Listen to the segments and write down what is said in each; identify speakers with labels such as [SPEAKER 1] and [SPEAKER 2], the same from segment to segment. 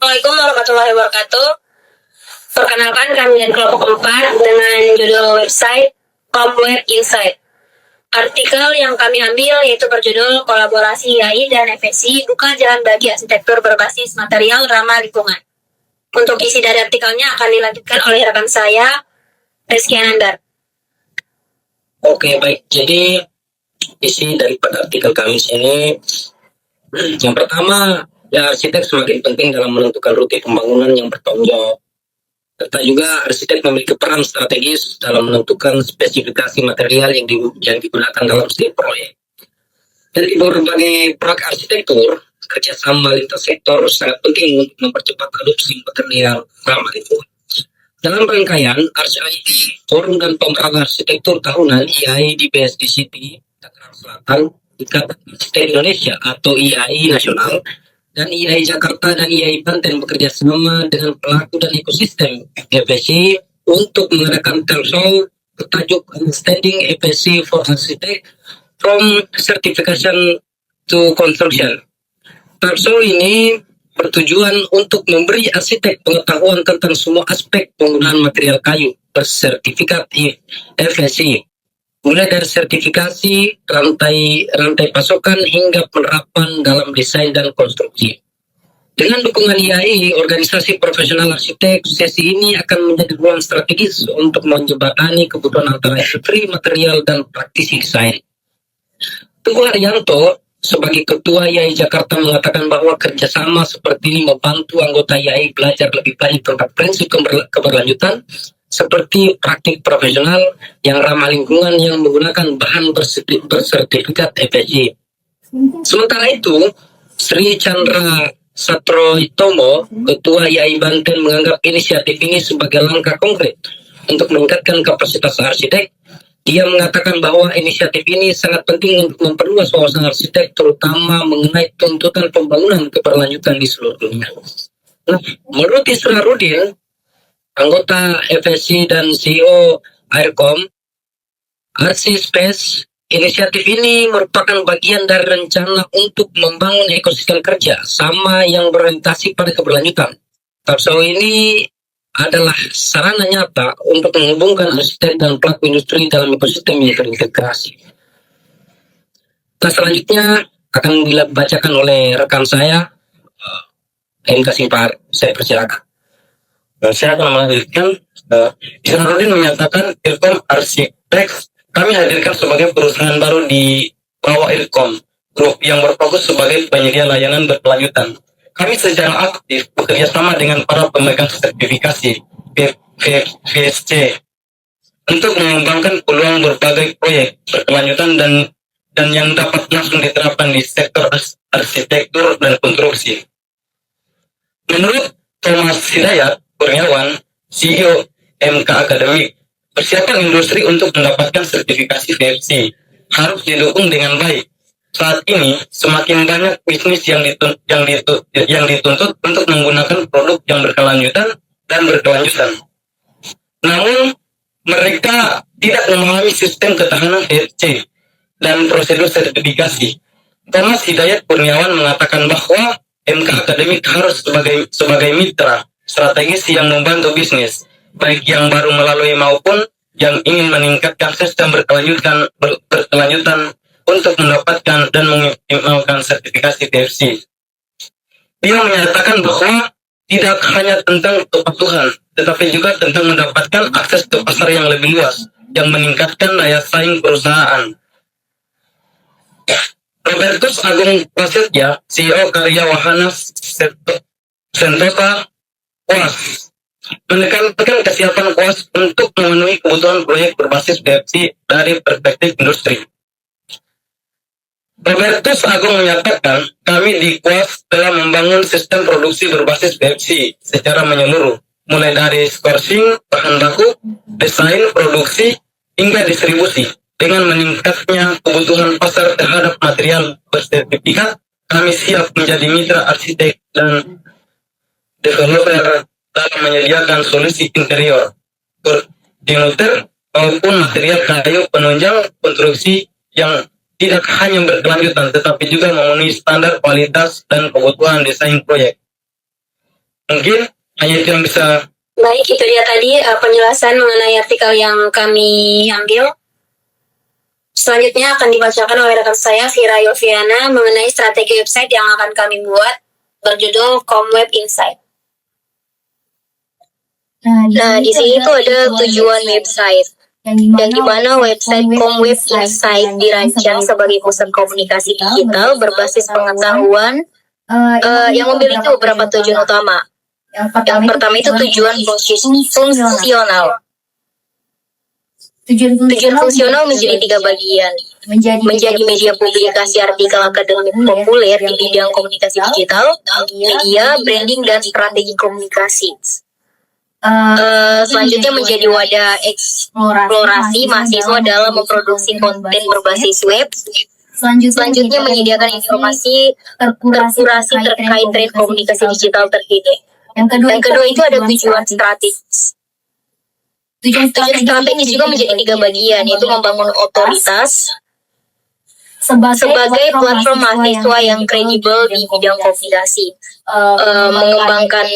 [SPEAKER 1] Assalamualaikum warahmatullahi wabarakatuh. Perkenalkan kami dari kelompok 4 dengan judul website Comweb Insight. Artikel yang kami ambil yaitu berjudul Kolaborasi IAI dan FSI buka jalan bagi arsitektur berbasis material ramah lingkungan. Untuk isi dari artikelnya akan dilanjutkan oleh rekan saya, Rizky Anandar.
[SPEAKER 2] Oke, baik. Jadi isi daripada artikel kami sini, yang pertama, arsitek semakin penting dalam menentukan rute pembangunan yang bertanggung jawab. Serta juga arsitek memiliki peran strategis dalam menentukan spesifikasi material yang digunakan dalam setiap proyek. Dan di berbagai proyek arsitektur, kerjasama lintas sektor sangat penting untuk mempercepat adopsi material ramah lingkungan. Dalam rangkaian RCIT, Forum dan Pemeragaan Arsitektur Tahunan IAI di BSD City, Tangerang Selatan, Ikatan Arsitek Indonesia atau IAI Nasional, dan IAI Jakarta dan IAI Banten bekerja sama dengan pelaku dan ekosistem FSI untuk mengadakan talkshow bertajuk Understanding FSI for Architect from Certification to Construction. Talkshow ini bertujuan untuk memberi arsitek pengetahuan tentang semua aspek penggunaan material kayu bersertifikat FSI, mulai dari sertifikasi, rantai pasokan hingga penerapan dalam desain dan konstruksi. Dengan dukungan IAI, organisasi profesional arsitek, sesi ini akan menjadi ruang strategis untuk menjembatani kebutuhan antara industri material dan praktisi desain. Teguh Haryanto sebagai Ketua IAI Jakarta mengatakan bahwa kerjasama seperti ini membantu anggota IAI belajar lebih banyak tentang prinsip keberlanjutan seperti praktik profesional yang ramah lingkungan yang menggunakan bahan bersertifikat FSI. Sementara itu, Sri Chandra Satroitomo, Ketua IAI Banten menganggap inisiatif ini sebagai langkah konkret untuk meningkatkan kapasitas arsitek. Dia mengatakan bahwa inisiatif ini sangat penting untuk memperluas wawasan arsitek, terutama mengenai tuntutan pembangunan keberlanjutan di seluruh dunia. Nah, menurut Isra Rudin, anggota FSI dan CEO Aircom, Arsi Space, inisiatif ini merupakan bagian dari rencana untuk membangun ekosistem kerja sama yang berorientasi pada keberlanjutan. Talkshow ini adalah sarana nyata untuk menghubungkan arsitek dan pelaku industri dalam ekosistem yang terintegrasi. Nah, selanjutnya akan dibacakan oleh rekan saya, MK Simpar. Saya persilakan.
[SPEAKER 3] Saya akan melanjutkan. Isnaruddin menyatakan Irkom Arsitek kami hadirkan sebagai perusahaan baru di bawah Irkom Group yang berfokus sebagai penyedia layanan berkelanjutan. Kami secara aktif bekerja sama dengan para pemegang sertifikasi VSC untuk mengembangkan peluang berbagai proyek berkelanjutan dan yang dapat langsung diterapkan di sektor arsitektur dan konstruksi. Menurut Thomas Hidayat Kurniawan, CEO MK Akademik, persiapan industri untuk mendapatkan sertifikasi VSC harus didukung dengan baik. Saat ini semakin banyak bisnis yang dituntut untuk menggunakan produk yang berkelanjutan. Namun mereka tidak memahami sistem ketahanan VSC dan prosedur sertifikasi. Thomas Hidayat Kurniawan mengatakan bahwa MK Akademik harus sebagai mitra strategis yang membantu bisnis, baik yang baru melalui maupun yang ingin meningkatkan sistem berkelanjutan untuk mendapatkan dan mengoptimalkan sertifikasi VSC. Dia menyatakan bahwa tidak hanya tentang kepatuhan, tetapi juga tentang mendapatkan akses ke pasar yang lebih luas, yang meningkatkan daya saing perusahaan. Robertus Agung Prasetya, CEO Karya Wahana Sentosa KOAS, menekankan kesiapan KOAS untuk memenuhi kebutuhan proyek berbasis VSC dari perspektif industri. Robertus Agung menyatakan, kami di KOAS telah membangun sistem produksi berbasis VSC secara menyeluruh, mulai dari sourcing, bahan baku, desain, produksi, hingga distribusi. Dengan meningkatnya kebutuhan pasar terhadap material bersertifikat, kami siap menjadi mitra arsitek dan developer dalam menyediakan solusi interior, furniture, maupun material kayu penunjang konstruksi yang tidak hanya berkelanjutan tetapi juga memenuhi standar kualitas dan kebutuhan desain proyek. Mungkin hanya itu yang bisa.
[SPEAKER 1] Baik, itu dia tadi penjelasan mengenai artikel yang kami ambil. Selanjutnya akan dibacakan oleh rekan saya, Vira Yoviana, mengenai strategi website yang akan kami buat berjudul ComWeb Insight. Nah, di sini tuh ada tujuan website, yang dimana website ComWeb Insight dirancang sebagai pusat komunikasi digital berbasis pengetahuan yang memiliki beberapa tujuan utama. Yang pertama itu tujuan fungsional. Tujuan fungsional menjadi 3 bagian. Menjadi media publikasi artikel akademik populer di bidang komunikasi digital, media, branding, dan strategi komunikasi. Selanjutnya menjadi wadah eksplorasi mahasiswa dalam memproduksi konten berbasis web. Selanjutnya menyediakan informasi terkurasi terkait tren komunikasi digital terkini. Yang kedua itu ada tujuan strategis. Tujuan strategis juga menjadi 3 bagian, yaitu membangun otoritas sebagai platform mahasiswa yang kredibel di bidang komunikasi, mengembangkan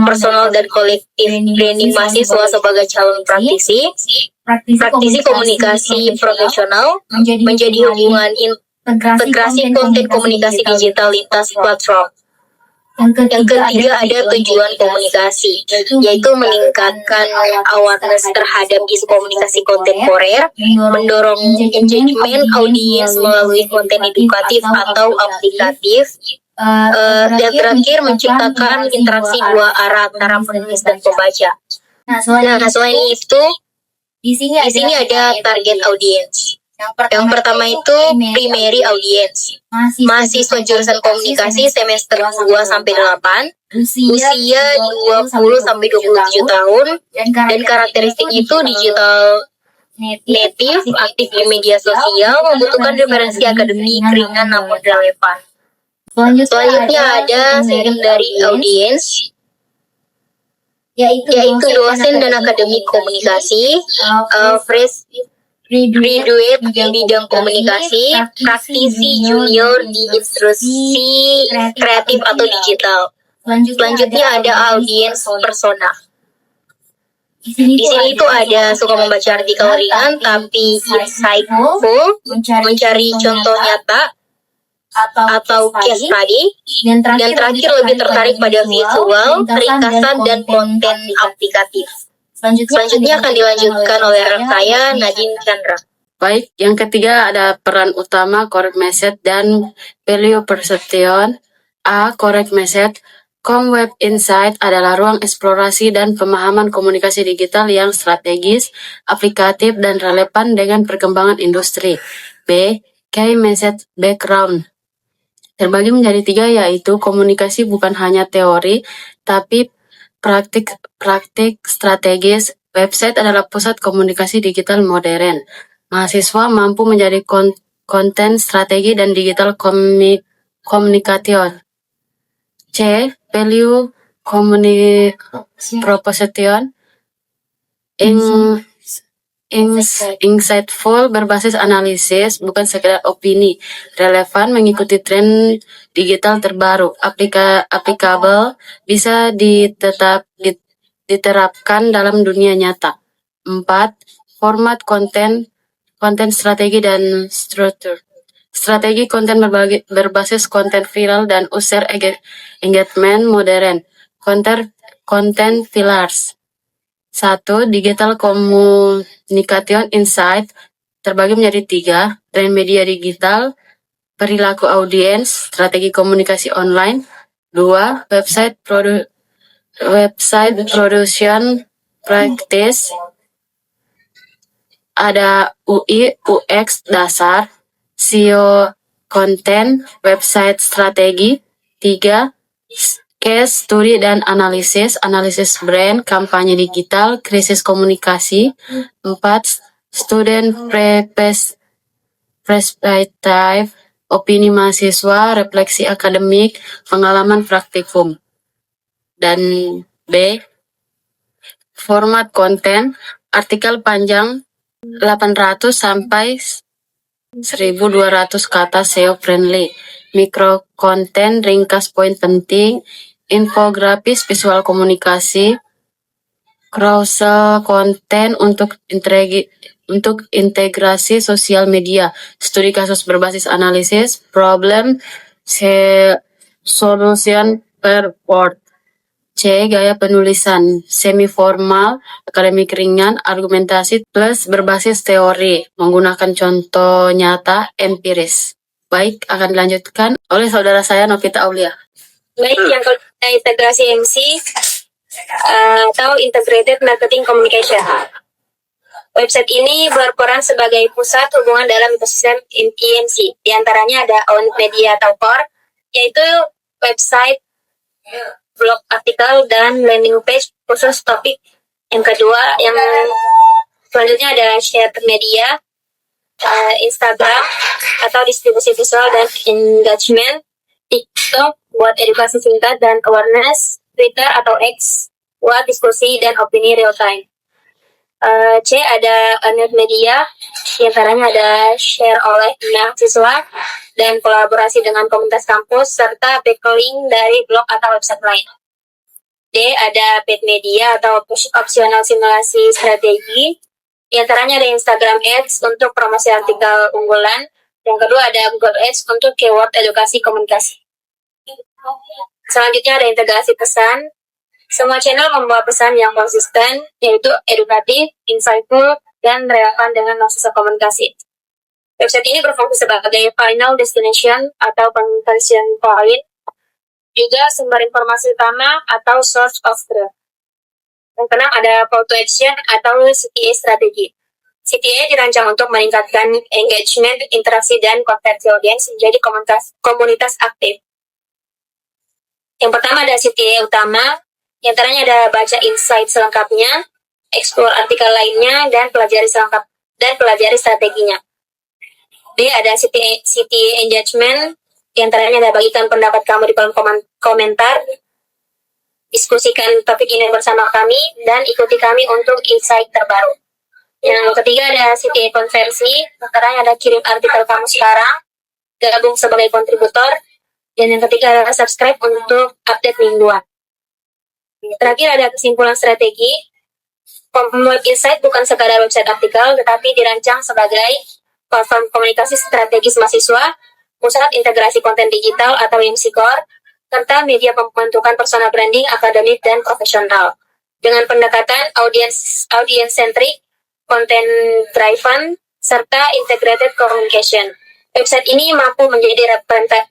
[SPEAKER 1] personal dan kolektif branding mahasiswa sebagai calon praktisi komunikasi profesional, menjadi hubungan integrasi konten komunikasi digital lintas platform. Yang ketiga ada tujuan komunikasi, yaitu meningkatkan awareness terhadap isu komunikasi kontemporer, mendorong engagement audiens melalui konten edukatif atau aplikatif, dan terakhir menciptakan interaksi 2 arah antara penulis dan pembaca. Nah, selain itu, di sini ada target audiens. Yang pertama itu primary audience, mahasiswa jurusan komunikasi semester 2 sampai 8, usia 20 sampai 27 tahun, dan karakteristik itu digital native, aktif di media sosial, membutuhkan referensi akademik ringan namun relevan. Selanjutnya ada secondary audience, yaitu dosen dan akademik komunikasi, fresh graduate di bidang komunikasi, praktisi junior di industri kreatif atau digital. Selanjutnya ada audiens persona. Di sini itu ada suka membaca artikel ringan tapi insightful, mencari contoh nyata atau case study, dan terakhir lebih tertarik pada visual, ringkasan, dan konten aplikatif. Selanjutnya akan dilanjutkan oleh rekan saya, Nadine Chandra.
[SPEAKER 4] Baik, yang ketiga ada peran utama correct message dan value perception. A. Correct message. ComWeb Insight adalah ruang eksplorasi dan pemahaman komunikasi digital yang strategis, aplikatif, dan relevan dengan perkembangan industri. B. Key message background. Terbagi menjadi 3, yaitu komunikasi bukan hanya teori, tapi praktik strategis. Website adalah pusat komunikasi digital modern. Mahasiswa mampu menjadi konten strategi dan digital komunikator. C. Value proposition. Insightful, berbasis analisis, bukan sekedar opini. Relevan, mengikuti tren digital terbaru. Applicable, bisa diterapkan dalam dunia nyata. 4. Format konten strategi dan struktur. Strategi konten berbasis konten viral dan user engagement modern. Konten pillars. 1. Digital communication insight terbagi menjadi 3, tren media digital, perilaku audiens, strategi komunikasi online. 2. Website production practice, ada UI, UX dasar, SEO konten, website strategi. 3. Case study dan analisis brand, kampanye digital, krisis komunikasi. 4. Student perspective, opini mahasiswa, refleksi akademik, pengalaman praktikum. Dan B. Format konten, artikel panjang 800 sampai 1200 kata SEO friendly. Mikro konten, ringkas poin penting, infografis, visual komunikasi, carousel konten untuk integrasi sosial media, studi kasus berbasis analisis, problem solution per word. C. Gaya penulisan semi formal, akademik ringan, argumentasi plus berbasis teori, menggunakan contoh nyata empiris. Baik, akan dilanjutkan oleh saudara saya Novita Aulia.
[SPEAKER 1] Baik, yang kedua integrasi MC atau Integrated Marketing Communication. Website ini berperan sebagai pusat hubungan dalam ekosistem IMC. Di antaranya ada owned media atau core, yaitu website, blog, artikel, dan landing page khusus topik. Yang kedua, yang selanjutnya ada shared media, Instagram atau distribusi visual dan engagement, TikTok buat edukasi singkat dan awareness, Twitter atau X buat diskusi dan opini real time. C ada earned media, diantaranya ada share oleh mahasiswa dan kolaborasi dengan komunitas kampus serta backlink dari blog atau website lain. D ada paid media atau opsional simulasi strategi, diantaranya ada Instagram Ads untuk promosi artikel unggulan. Yang kedua ada Google Ads untuk keyword edukasi komunikasi. Selanjutnya ada integrasi pesan. Semua channel membawa pesan yang konsisten, yaitu edukatif, insightful, dan relevan dengan maksud komunikasi. Website ini berfungsi sebagai final destination atau conversion point, juga sumber informasi utama atau source of truth. Yang keenam ada call to action atau CTA strategi. CTA dirancang untuk meningkatkan engagement, interaksi, dan konversi audiens menjadi komunitas aktif. Yang pertama ada CTA utama, yang antaranya ada baca insight selengkapnya, explore artikel lainnya, dan pelajari strateginya. B ada CTA engagement, yang antaranya ada bagikan pendapat kamu di kolom komentar, diskusikan topik ini bersama kami, dan ikuti kami untuk insight terbaru. Yang ketiga ada CTA konversi, antaranya ada kirim artikel kamu sekarang, gabung sebagai kontributor, dan yang ketiga adalah subscribe untuk update mingguan. Terakhir ada kesimpulan strategi. Web Insight bukan sekadar website artikel, tetapi dirancang sebagai platform komunikasi strategis mahasiswa, pusat integrasi konten digital atau MC Core, serta media pembentukan personal branding akademik dan profesional. Dengan pendekatan audience-centric, content-driven, serta integrated communication. Website ini mampu menjadi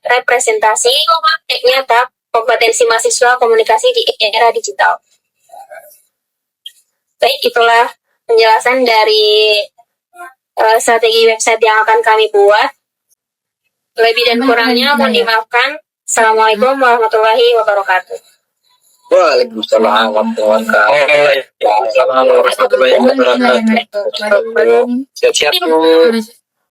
[SPEAKER 1] representasi nyata kompetensi mahasiswa komunikasi di era digital. Baik, itulah penjelasan dari strategi website yang akan kami buat. Lebih dan kurangnya mohon dimaafkan. Assalamualaikum warahmatullahi wabarakatuh.
[SPEAKER 2] Waalaikumsalam warahmatullahi wabarakatuh. Siap-siap.